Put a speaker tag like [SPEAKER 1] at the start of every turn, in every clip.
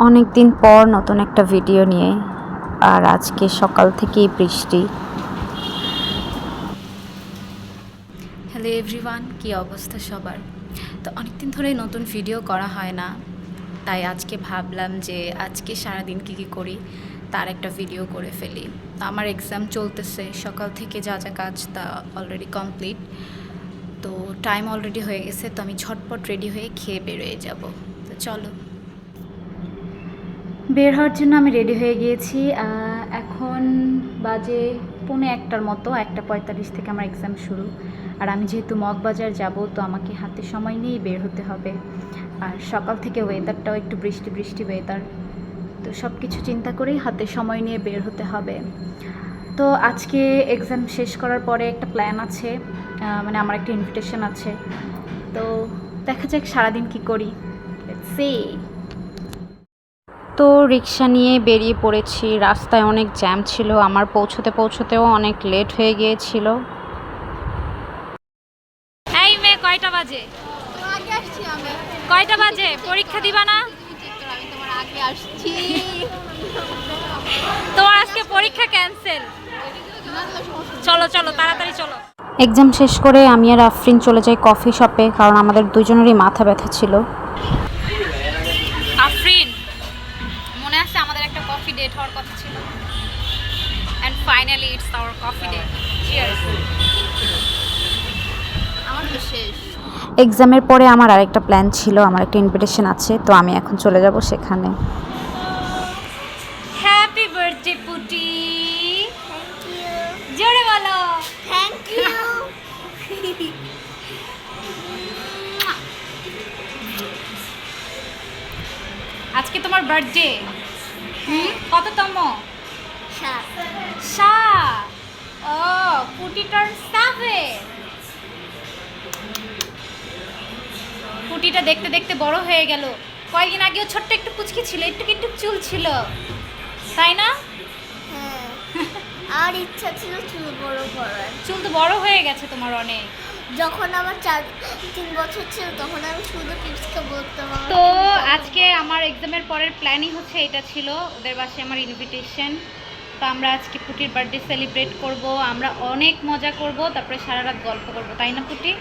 [SPEAKER 1] অনেক দিন পর নতুন একটা ভিডিও নিয়ে, আর আজকে সকাল থেকেই বৃষ্টি।
[SPEAKER 2] হ্যালো এভরিওয়ান, কী অবস্থা সবার? তো অনেক দিন ধরে নতুন ভিডিও করা হয় না, তাই আজকে ভাবলাম যে আজকে সারাদিন কী কী করি তার একটা ভিডিও করে ফেলি। তো আমার এক্সাম চলতেছে, সকাল থেকে যা যা কাজ তা অলরেডি কমপ্লিট। তো টাইম অলরেডি হয়ে গেছে, তো আমি ঝটপট রেডি হয়ে খেয়ে বেরোয় যাব। তো চলো, বের হওয়ার জন্য আমি রেডি হয়ে গিয়েছি। এখন বাজে 1:45 মতো, 1:45 থেকে আমার এক্সাম শুরু। আর আমি যেহেতু মগবাজার যাব, তো আমাকে হাতে সময় নিয়েই বের হতে হবে। আর সকাল থেকে ওয়েদারটাও একটু বৃষ্টি বৃষ্টি ওয়েদার, তো সব কিছু চিন্তা করেই হাতে সময় নিয়ে বের হতে হবে। তো আজকে এক্সাম শেষ করার পরে একটা প্ল্যান আছে, মানে আমার একটা ইনভিটেশন আছে। তো দেখা যাক সারাদিন কী করি, লেটস সি।
[SPEAKER 1] তো রিক্সা নিয়ে বেরিয়ে পড়েছি। রাস্তায় অনেক জ্যাম ছিল, আমার পৌঁছতেও অনেক লেট হয়ে গিয়েছিল।
[SPEAKER 2] এই মেয়ে, কয়টা বাজে? কয়টা বাজে? পরীক্ষা দিবা না? তোমার আজকে পরীক্ষা ক্যান্সেল। চলো চলো, তাড়াতাড়ি চলো।
[SPEAKER 1] এক্সাম শেষ করে আমি আর আফরিন চলে যাই কফি শপে, কারণ আমাদের দুজনেরই মাথা ব্যথা ছিল।
[SPEAKER 2] আফরিন, মনে আছে আমাদের একটা কফি ডেট হওয়ার কথা ছিল? And finally it's our coffee day. Cheers. আমার তো শেষ।
[SPEAKER 1] এক্সামের পরে আমার আরেকটা প্ল্যান ছিল, আমার একটা ইনভিটেশন আছে, তো আমি এখন চলে যাব সেখানে।
[SPEAKER 2] হ্যাপি বার্থডে পুটি। জোরে বলো
[SPEAKER 3] থ্যাংক ইউ।
[SPEAKER 2] আজকে তোমার বার্থডে। কততম?
[SPEAKER 3] 7।
[SPEAKER 2] 7। ও, পুটি টার্ন 7। পুটিটা দেখতে দেখতে বড় হয়ে গেল। কয়েকদিন আগেও ছোট্ট একটু পুচকি ছিল, একটু একটু চুল ছিল, তাই না?
[SPEAKER 3] হ্যাঁ, আর ইচ্ছা ছিল চুল বড় করার।
[SPEAKER 2] চুল তো বড় হয়ে গেছে তোমার অনেক।
[SPEAKER 3] যখন আমার 3 বছর ছিল তখন আমি শুধু পিপসকে বলতাম।
[SPEAKER 2] তো আজকে আমার এক্সামের পরের প্ল্যানিং হচ্ছে এটা ছিল, ওদের বাসায় আমার ইনভিটেশন। তো আমরা আজকে পুটির বার্থডে সেলিব্রেট করব, আমরা অনেক মজা করব, তারপরে সারা রাত গল্প করব, তাই না পুটি?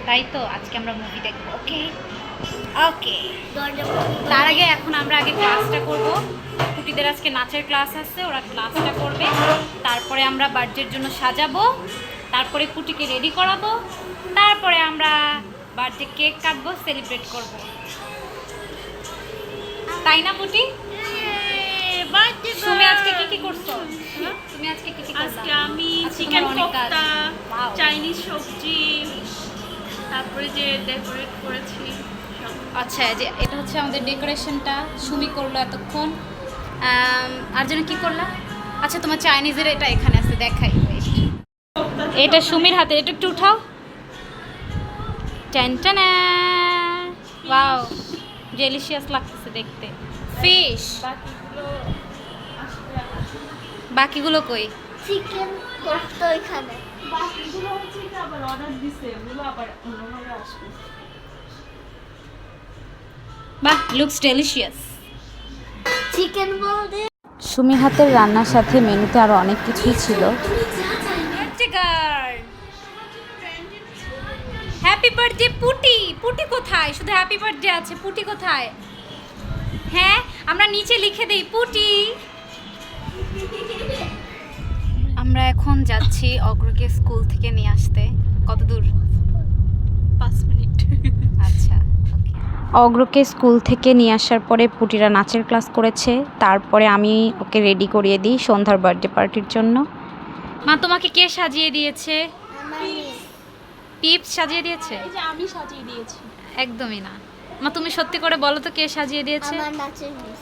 [SPEAKER 2] তাই তো আজকে আমরা মুভি দেখব। ওকে ওকে। তার আগে এখন আমরা আগে ক্লাসটা করব। পুটিদের আজকে নাচের ক্লাস আছে, ওরা ক্লাসটা করবে, তারপরে আমরা বার্থডের জন্য সাজাবো, তারপরে পুটিকে রেডি করাবো, তারপরে আমরা বার্থডে কেক কাটবো, সেলিব্রেট করব, তাই না পুটি? তুমি আজকে কি কি করছো? তুমি আজকে কি কি করছো?
[SPEAKER 4] আজকে আমি
[SPEAKER 2] আজকে
[SPEAKER 4] চিকেন
[SPEAKER 2] তোমার অনেক কাজ।
[SPEAKER 4] কোফতা,
[SPEAKER 2] Wow.
[SPEAKER 4] চাইনিজ সবজি, তারপরে যে ডেকোরেট করেছি সব।
[SPEAKER 2] আচ্ছা, যে এটা হচ্ছে আমাদের ডেকোরেশনটা সুমি করলো এতক্ষণ। আর যেন কি করলা? আচ্ছা, তোমার চাইনিজের এটা এখানে আছে, দেখাই। এটা সুমির হাতে, এটা একটু উঠাও। টানটানা, ওয়াও, ডেলিশিয়াস লাগতেছে দেখতে। ফিশ, বাকিগুলো কই?
[SPEAKER 3] চিকেন কোফতা ওইখানে।
[SPEAKER 4] বাকিগুলো হচ্ছে কি আবার অর্ডার দিছে, ওগুলো আবার অন্যভাবে আসবে।
[SPEAKER 2] বাহ, লুকস ডেলিশিয়াস।
[SPEAKER 3] চিকেন বলতে
[SPEAKER 1] সুমির হাতের রান্নার সাথে মেনুতে আরও অনেক কিছুই ছিল।
[SPEAKER 2] হ্যাপি বার্থডে পুটি। পুটি কোথায়? শুধু হ্যাপি বার্থডে আছে, পুটি কোথায়? হ্যাঁ, আমরা নিচে লিখে দেই পুটি। আমরা এখন যাচ্ছি অগ্রকে স্কুল থেকে নিয়ে আসতে। কত দূর?
[SPEAKER 4] 5 মিনিট।
[SPEAKER 2] আচ্ছা, ওকে।
[SPEAKER 1] অগ্রকে স্কুল থেকে নিয়ে আসার পরে পুটিরা নাচের ক্লাস করেছে, তারপরে আমি ওকে রেডি করিয়ে দিই সন্ধ্যার বার্থডে পার্টির জন্য।
[SPEAKER 2] মা, তোমাকে কে সাজিয়ে দিয়েছে?
[SPEAKER 3] আমার মিস।
[SPEAKER 2] পিপস সাজিয়ে দিয়েছে?
[SPEAKER 4] এই যে আমি সাজিয়ে দিয়েছি।
[SPEAKER 2] একদমই না। মা, তুমি সত্যি করে বলো তো কে সাজিয়ে দিয়েছে?
[SPEAKER 3] আমার নাচের মিস।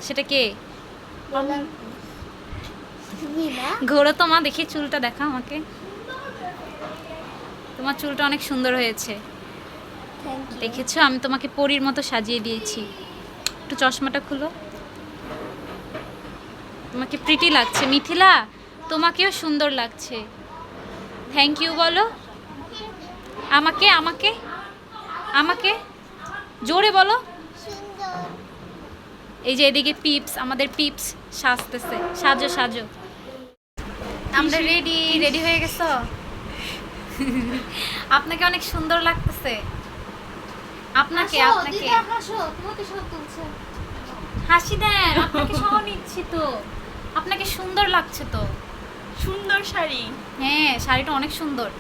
[SPEAKER 2] সেটা কে?
[SPEAKER 3] বললাম তুমি না।
[SPEAKER 2] ঘোরো তো মা, দেখি চুলটা দেখা আমাকে। তোমার চুলটা অনেক সুন্দর হয়েছে,
[SPEAKER 3] থ্যাংক ইউ।
[SPEAKER 2] দেখেছো? আমি তোমাকে পরীর মতো সাজিয়ে দিয়েছি। একটু চশমাটা খুলো, তোমাকে প্রিটি লাগছে। মিথিলা, তোমাকেও সুন্দর লাগছে। থ্যাংক ইউ বলো আমাকে, আমাকে, আমাকে জোরে বলো।
[SPEAKER 3] সুন্দর।
[SPEAKER 2] এই যে এদিকে পিপস, আমাদের পিপস সাজতেছে। সাজো সাজো। আমরা রেডি হয়ে গেছো? আপনাকে অনেক সুন্দর লাগতেছে। আপনাকে হাসি দেন, আপনাকে সহ নিচ্ছি তো। আপনাকে সুন্দর লাগছে তো।
[SPEAKER 4] সুন্দর শাড়ি।
[SPEAKER 2] হ্যাঁ, শাড়িটা অনেক সুন্দর।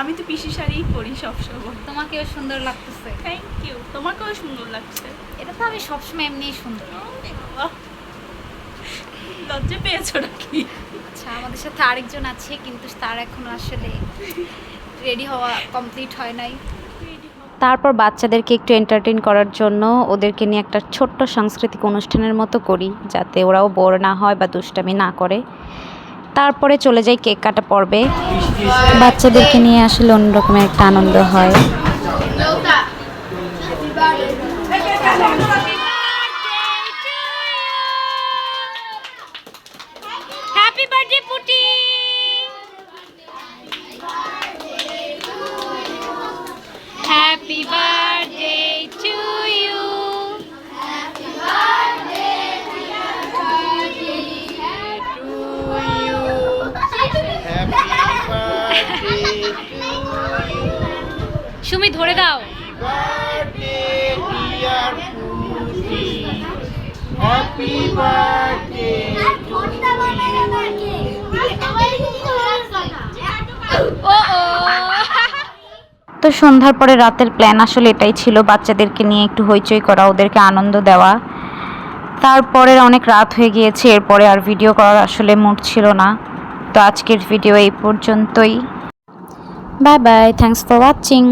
[SPEAKER 4] আমি তো পিসি শাড়িই পরি সবসময়।
[SPEAKER 2] তোমাকেও সুন্দর লাগতেছে।
[SPEAKER 4] থ্যাংক ইউ, তোমাকেও সুন্দর লাগছে।
[SPEAKER 2] এটা তো আমি সবসময় এমনিই সুন্দর।
[SPEAKER 4] লজ্জা পেয়েছো নাকি?
[SPEAKER 2] আচ্ছা, আমাদের সাথে আরেকজন আছে, কিন্তু তার এখনো আসলে রেডি হওয়া কমপ্লিট হয় নাই।
[SPEAKER 1] তারপর বাচ্চাদেরকে একটু এন্টারটেইন করার জন্য ওদেরকে নিয়ে একটা ছোট্ট সাংস্কৃতিক অনুষ্ঠানের মতো করি, যাতে ওরাও বোর না হয় বা দুষ্টামি না করে। তারপরে চলে যাই কেক কাটা পর্বে। বাচ্চাদেরকে নিয়ে আসলে অন্যরকমের একটা আনন্দ হয়।
[SPEAKER 2] Happy birthday Puti. Happy birthday to you. Sumi ধরে দাও।
[SPEAKER 1] তো সন্ধ্যার পরে রাতের প্ল্যান আসলে এটাই ছিল, বাচ্চাদেরকে নিয়ে একটু হইচই করা, ওদেরকে আনন্দ দেওয়া। তারপরে অনেক রাত হয়ে গিয়েছে, এরপরে আর ভিডিও করার আসলে মুড ছিল না। তো আজকের ভিডিও এই পর্যন্তই। Bye bye, thanks for watching.